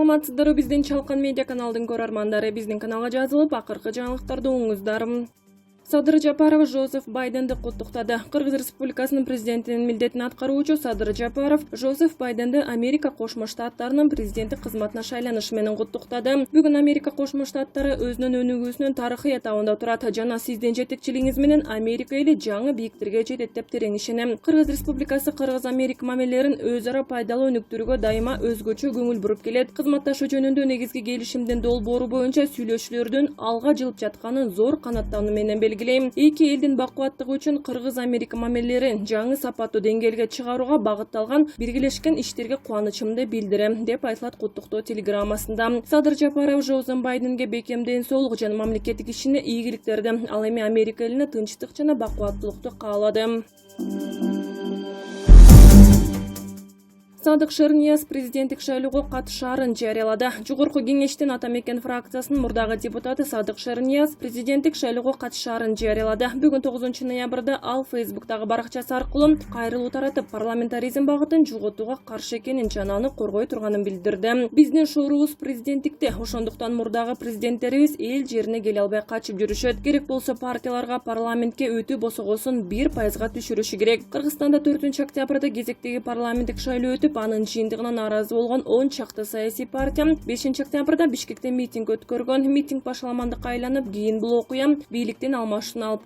Саламатсыздарбы, биздин Чалкан медиа каналдын көрөрмандары. Биздин каналга жазылып, акыркы жаңылыктарды оңуңуздар. Садыр Жапаров Жозеф Байденди куттуктады. Кыргыз Республикасынын президентинин милдетин аткаруучу Садыр Жапаров Жозеф Байденди Америка Кошмо Штаттарынын президенти кызматына шайланышы менен куттуктады. Бүгүн Америка Кошмо Штаттары өзүнүн өнүгүүсүнүн тарыхый этабында турат. Жана сиздин жетекчилигиңиз менен Америка эли жаңы бийиктирге жетет деп терең ишенем. Кыргыз Республикасы Кыргыз-Америка мамилелерин өз ара пайдалуу өнүктүрүүгө дайыма өзгөчө көңүл буруп келет. Кызматташуу жөнүндө негизги келишимдин долбоору боюнча сүйлөшүүлөрдүн алга жылып жатканын зор канаттануу менен белгилейм. Эки элдин бакубаттыгы үчүн Кыргыз-Америка мамилелерин жаңы сапаттуу деңгээлге чыгарууга багытталган биргелешкен иштерге кубанычымды билдирем, деп айтылат куттуктоо телеграммасында. Садыр Жапаров Жозеф Байденге бекем ден соолук жана мамлекеттик ишине ийгиликтерди, ал эми Америка элине тынчтык жана бакубаттуулукту каалады. Садык Шернияз президенттик шайлоого катышаарын жарыялады. Жогорку кеңештин Ата Мекен фракциясынын мурдагы депутаты Садык Шернияз президенттик шайлоого катышаарын жарыялады. Бүгүн 9 ноябрда ал Фейсбуктагы баракчасы аркылуу кайрылуу таратып, парламентаризм багытын жоготууга каршы экенин жана аны коргой турганын билдирди. Биздин шоорубуз президенттикте, ошондуктан мурдагы президенттерибиз эл жерине келе албай качып жүрүшөт. Керек болсо партияларга парламентке өтүү босогосун 1% түшүрүшү керек. Кыргызстанда 4 октябрда кезектеги парламенттик шайлоо өтүп, анын жыйынтыгына нааразы болгон 10 чакты саясий партия 5 октябрда Бишкекте митинг өткөргөн. Митинг башаламандыкка айланып, кийин бул окуя бийликтин алмашууна алып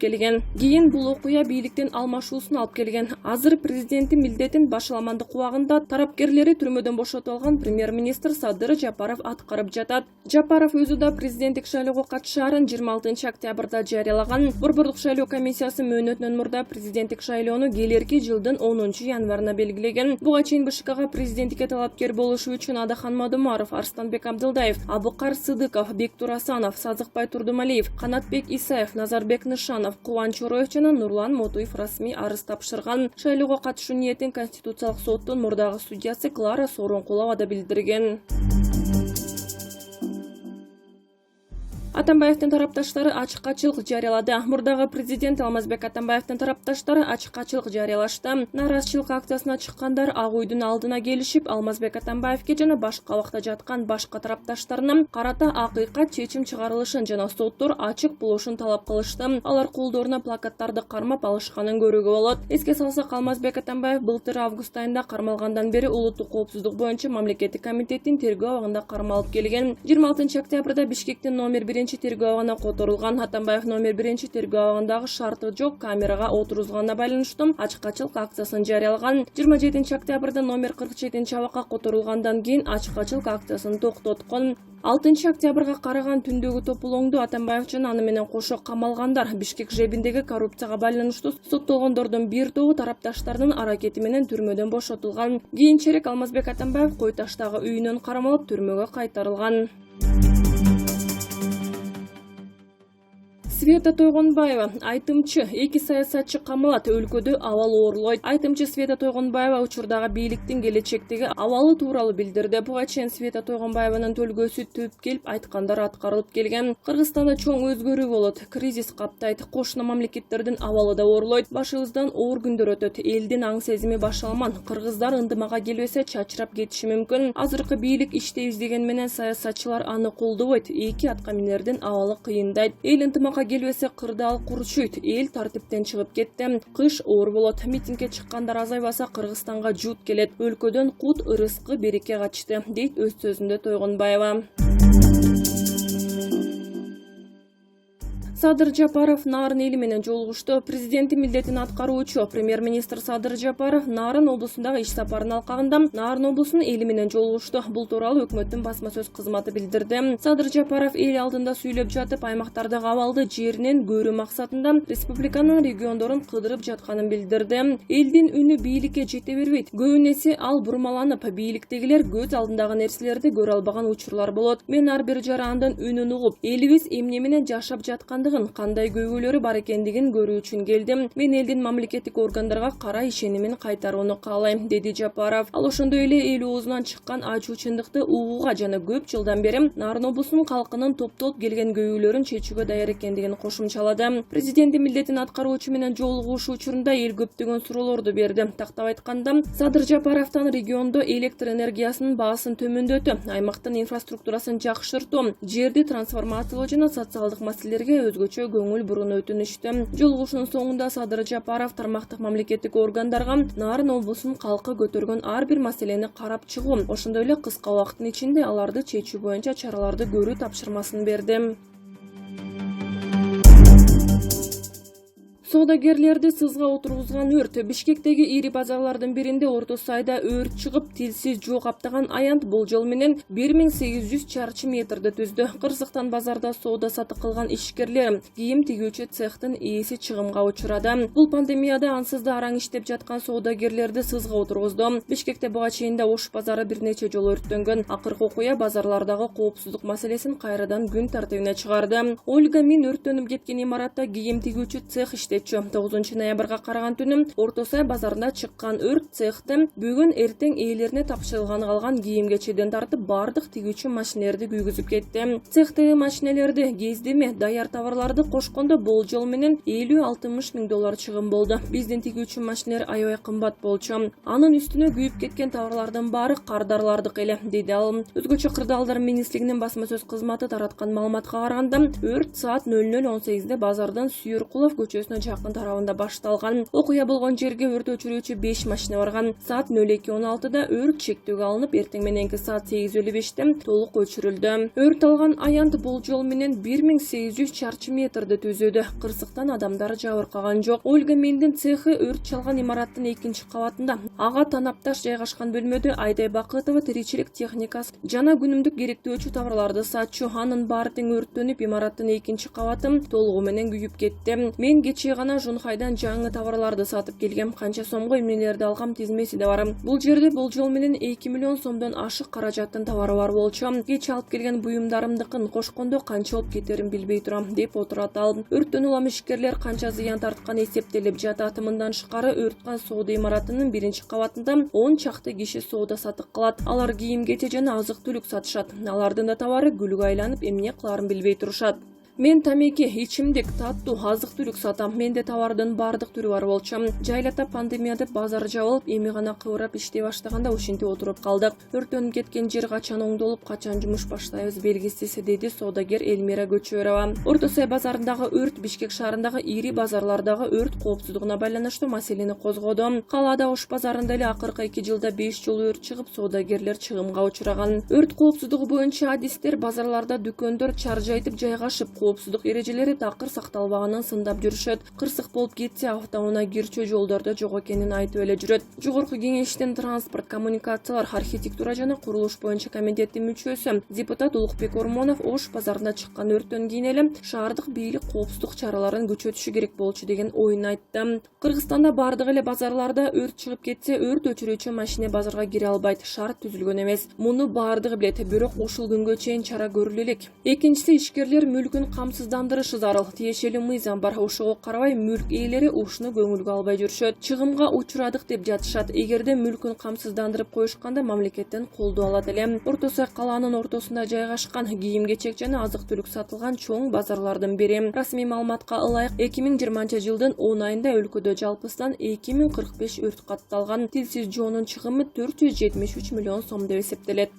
келген. Азыр президенттин милдетин башаламандык убагында тарапкерлери түрмөдөн бошотулган премьер-министр Садыр Жапаров аткарып жатат. Жапаров өзү да президенттик шайлоого катышаарын 26 октябрда жарыялаган. Борбордук шайлоо комиссиясы мөөнөтүнөн мурда президенттик шайлоону келерки жылдын 10 январына белгилеген. Буга чейин БШКга президенттикке талапкер болушу үчүн Адахан Мадумаров, Арстанбек Абдылдаев, Абукар Сыдыков, Бектур Асанов, Сазыкбай Турдумалиев, Канатбек Исаев, Назарбек Нышанов, Кубанч Чороев жана Нурлан Мотуев расмий арыз тапшырган. Шайлоого катышуу ниетин Конституциялык соттун мурдагы судьясы Клара Сооронкулова да билдирген. Атамбаевдин тарапташтары ачык-ачык жарыялады. Мурдагы президент Алмазбек Атамбаевдин тарапташтары ачык-ачык жарыялашты. Нааразычылык акциясына чыккандар Ак Үйдүн алдына келишип, Алмазбек Атамбаевге жана башка абакта жаткан башка тарапташтарына карата акыйкат чечим чыгарылышын жана соттор ачык болушун талап кылышты. Алар колдоруна плакаттарды кармап алышканын көрүүгө болот. Эске салсак, Алмазбек Атамбаев былтыр август айында кармалгандан бери улуттук коопсуздук боюнча мамлекеттик комитеттин тергөө абагында кармалып келген. 26 октябрда Бишкектин номер 1 тергөө абагына которулган. Атамбаев номер 1 тергөө абагындагы шарты жок камерага отурузганына байланыштуу ачык-ачык акциясын жарыялаган. 27 октябрда номер 47 абакка которулгандан кийин ачык-ачык акциясын токтоткон. 6 октябрга караган түндөгү топулоңдо Атамбаев жана аны менен кошо камалгандар Бишкек жебиндеги коррупцияга байланыштуу соттолгондордун бир тобу тарапташтарынын аракети менен түрмөдөн бошотулган. Кийинчерээк Алмазбек Атамбаев Кой Таштагы үйүнөн кармалып түрмөгө кайтарылган. Света Тойгонбаева, айтымчы, эки саясатчы камалат, өлкөдө абал оорлойт. Айтымчы Света Тойгонбаева учурдагы бийликтин келечектеги абалы тууралуу билдирди. Буга чейин Света Тойгонбаеванын төлгөсү төп келип, айткандар аткарылып келген. Кыргызстанда чоң өзгөрүү болот, кризис каптайт, кошуна мамлекеттердин абалы да оорлойт. Башыбыздан оор күндөр өтөт, элдин аң сезими башаламан. Кыргыздар ындымага келбесе чачырап кетиши мүмкүн. Азыркы бийлик иштейбиз деген менен саясатчылар аны колдобойт. Эки атка минердин абалы кыйындайт. Эл ынтымакка келбесе кырдаал курчуйт, эл тартиптен чыгып кетти. Кыш оор болот. Митингге чыккандар азайбаса Кыргызстанга жут келет. Өлкөдөн кут, ырыскы, береке качты, дейт өз сөзүндө Тойгонбаева. Садыр Жапаров Нарын эли менен жолугушту. Президенттин милдетин аткаруучу премьер-министр Садыр Жапаров Нарын облусундагы иш сапарын алкагында Нарын облусунун эли менен жолугушту. Бул тууралуу өкмөттүн басма сөз кызматы билдирди. Садыр Жапаров эл алдында сүйлөп жатып, аймактардагы абалды жеринен көрүү максатында республиканын региондорун кыдырып жатканын билдирди. Элдин үнү бийликке жете бербейт. Көбүн эсе ал бурмаланып, бийликтегилер көз алдындагы нерселерди көрө албаган учурлар болот. Мен ар бир жарандын үнүн угуп, элибиз эмне менен жашап жаткандыгын жаткандыгын, кандай көйгөйлөрү бар экендигин көрүү үчүн келдим. Мен элдин мамлекеттик органдарга кара ишенимин кайтарууну каалайм, деди Жапаров. Ал ошондой эле эл оозунан чыккан ачуу чындыкты угууга жана көп жылдан бери Нарын облусунун калкынын топтолуп келген көйгөйлөрүн чечүүгө даяр экендигин кошумчалады. Президенттин милдетин аткаруучу менен жолугушуу учурунда эл көптөгөн суроолорду берди. Тактап айтканда, Садыр Жапаровдон региондо электр энергиясынын баасын төмөндөтүү, аймактын инфраструктурасын жакшыртуу, жерди трансформациялоо жана социалдык маселелерге өзгөчө көңүл бурууну өтүнүштү. Жолугушуунун соңунда Садыр Жапаров тармактык мамлекеттик органдарга Нарын облусунун калкы көтөргөн ар бир маселени карап чыгуу, ошондой эле кыска убакыттын ичинде аларды чечүү боюнча чараларды көрүү тапшырмасын берди. Соодагерлерди сызга отургузган өрт. Бишкектеги ири базарлардын биринде орто сайда өрт чыгып, тилсиз жоо каптаган аянт болжол менен 1800 чарчы метрди түздү. Кырсыктан базарда соода сатык кылган ишкерлер, кийим тигүүчү цехтин ээси чыгымга учурады. Бул пандемияда ансыз да араң иштеп жаткан соодагерлерди сызга отургузду. Бишкекте буга чейин да Ош базары бир нече жолу өрттөнгөн. Акыркы окуя базарлардагы коопсуздук маселесин кайрадан күн тартибине чыгарды. Ольга Мин өрттөнүп кеткен имаратта кийим тигүүчү цех иштечү. 9 ноябрга караган түнү Орто Сай базарында чыккан өрт цехти бүгүн эртең ээлерине тапшырылганы калган кийимгечеден тартып бардык тигүүчү машинелерди күйгүзүп кетти. Цехтеги машинелерди, кездеме, даяр товарларды кошкондо болжол менен 50-60 миң доллар чыгым болду. Биздин тигүүчү машинелер аябай кымбат болчу. Анын үстүнө күйүп кеткен товарлардын баары кардарлардык эле, деди ал. Өзгөчө Кырдаалдар министрлигинин басма сөз кызматы тараткан маалыматка караганда, өрт саат 00:18 базардын Сүйөркулов көчөсүнө жакын тарабында башталган. Окуя болгон жерге өрт өчүрүүчү 5 машина барган. Саат 02:16 өрт чектөөгө алынып, эртең мененки саат 8:55 толук өчүрүлдү. Өрт алган аянт болжол менен 1800 чарчы метрди түзүүдө. Кырсыктан адамдар жабыркаган жок. Ольга Миндин цехи өрт чалган имараттын 2-кабатында. Ага танапташ жайгашкан бөлмөдө Айдай Бакытова тиричилик техникасы жана күнүмдүк керектөөчү товарларды сатчу. Анын баары тең өрттөнүп, имараттын 2-кабаты толугу менен күйүп кетти. Мен кечээ гана Жунхайдан жаңы товарларды сатып келгем. Канча сомго эмнелерди алгам тизмеси да бар. Бул жерде болжол менен 2 миллион сомдон ашык каражаттын товары бар болчу. Кеч алып келген буюмдарымдыкын кошкондо канча болуп кетерин билбей турам, деп отурат ал. Өрттөн улам ишкерлер канча зыян тарткан эсептелип жатат. Мындан тышкары өрткан соода имаратынын 1-кабатында 10 чакты киши соода сатык кылат. Алар кийим-кече жана азык-түлүк сатышат. Алардын да товары гүлгө айланып, эмне кыларын билбей турушат. Мен тамеки, ичимдик, таттуу, азык-түлүк сатам. Менде товардын бардык түрү бар болчу. Жайлата пандемияда базар жабылып, эми гана кыбырап иштей баштаганда ушинтип отуруп калдык. Өрттөнүп кеткен жер качан оңдолуп, качан жумуш баштайбыз белгисиз, деди соодагер Элмира Көчөрова. Орто Сай базарындагы өрт Бишкек шаарындагы ири базарлардагы өрт коопсуздугуна байланыштуу маселени козгоду. Калаада Ош базарында эле акыркы 2 жылда 5 жолу өрт чыгып, соодагерлер чыгымга учураган. Өрт коопсуздугу боюнча адистер базарларда дүкөндөр чаржайтып жайгашып, коопсуздук эрежелери такыр сакталбаганын сындап жүрүшөт. Кырсык болуп кетсе, автоунаа кирчү жолдордо жок экенин айтып эле жүрөт. Жогорку кеңештин транспорт, коммуникациялар, архитектура жана курулуш боюнча комитеттин мүчөсү депутат Улукбек Ормонов Ош базарында чыккан өрттөн кийин эле шаардык бийлик коопсуздук чараларын күчөтүшү керек болчу деген оюн айтты. Кыргызстанда бардык эле базарларда өрт чыгып кетсе, өрт өчүрүүчү машина базарга кире албайт. Шарт түзүлгөн эмес. Муну бардыгы билет, бирок ушул күнгө чейин чара көрүлө элек. Экинчиси, ишкерлер мүлкүн камсыздандырышы зарыл. Тиешелүү мыйзам бар. Ошого карабай мүлк ээлери ушуну көңүлгө албай жүрүшөт. Чыгымга учурадык деп жатышат. Эгерде мүлкүн камсыздандырып коюшканда мамлекеттен колдоо алат эле. Орто Сай калаанын ортосунда жайгашкан, кийим-кечек жана азык-түлүк сатылган чоң базарлардын бири. Расмий маалыматка ылайык 2020-жылдын 10 айында өлкөдө жалпысынан 2045 өрт катталган. Тилсиз жоонун чыгымы 473 миллион сом деп эсептелет.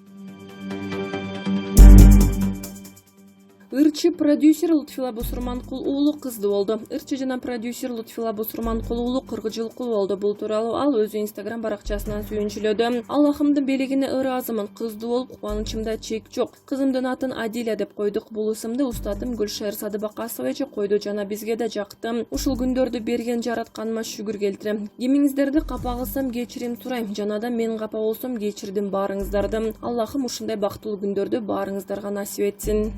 Ырчы продюсер Лутфила Бусурманкул уулу кызды болду. Ырчы жана продюсер Лутфила Бусурманкул уулу 40 жылкы болду. Бул тууралуу ал өзү Инстаграм баракчасынан сүйүнчүлөдү. Аллахымдын белегине ыраазымын. Кызды болуп кубанычымда чек жок. Кызымдын атын Адиля деп койдук. Бул ысымды устатым Гүлшайыр Садыбакасова эже койду жана бизге да жакты. Ушул күндөрдү берген жаратканыма шүгүр келтирем. Кимиңиздерди капа кылсам кечирим сурайм. Жана да мен капа болсом кечирдим баарыңыздарды. Аллахым ушундай бактылуу күндөрдү баарыңыздарга насип этсин.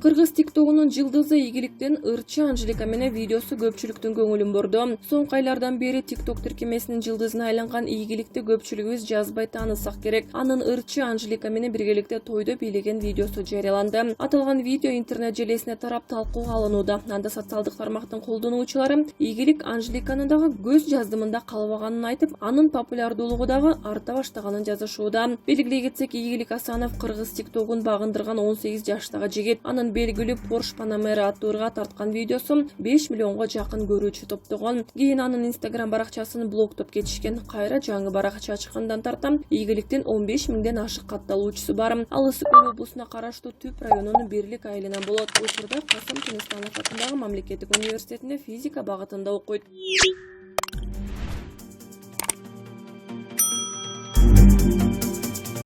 Кыргыз тиктогунун жылдызы ийгиликтин ырчы Анжелика менен видеосу көпчүлүктүн көңүлүн бурду. Соңку айлардан бери тикток тиркемесинин жылдызына айланган ийгиликти көпчүлүгүбүз жазбай таанысак керек. Анын ырчы Анжелика менен биргеликте тойдо бийлеген видеосу жарыяланды. Аталган видео интернет желесине тарап талкууга алынууда. Анда социалдык тармактын колдонуучулары ийгилик Анжеликанын дагы көз жаздымында калбаганын айтып, анын популярдуулугу дагы арта баштаганын жазышууда. Белгилей кетсек, Ийгилик Асанов кыргыз тиктогун багындырган 18 жаштагы жигит. Анын белгилүү Porsche Panamera аттуу ырга тарткан видеосу 5 миллионго жакын көрүүчү топтогон. Кийин анын Instagram баракчасын блоктоп кетишкен. Кайра жаңы баракча ачкандан тартам ийгиликтин 15 миңден ашык катталуучусу бар. Ал Ысык Көл облусуна караштуу Түп районунун Бирлик айылынан болот. Учурда Касым Тыныстанов атындагы мамлекеттик университетинде физика багытында окуйт.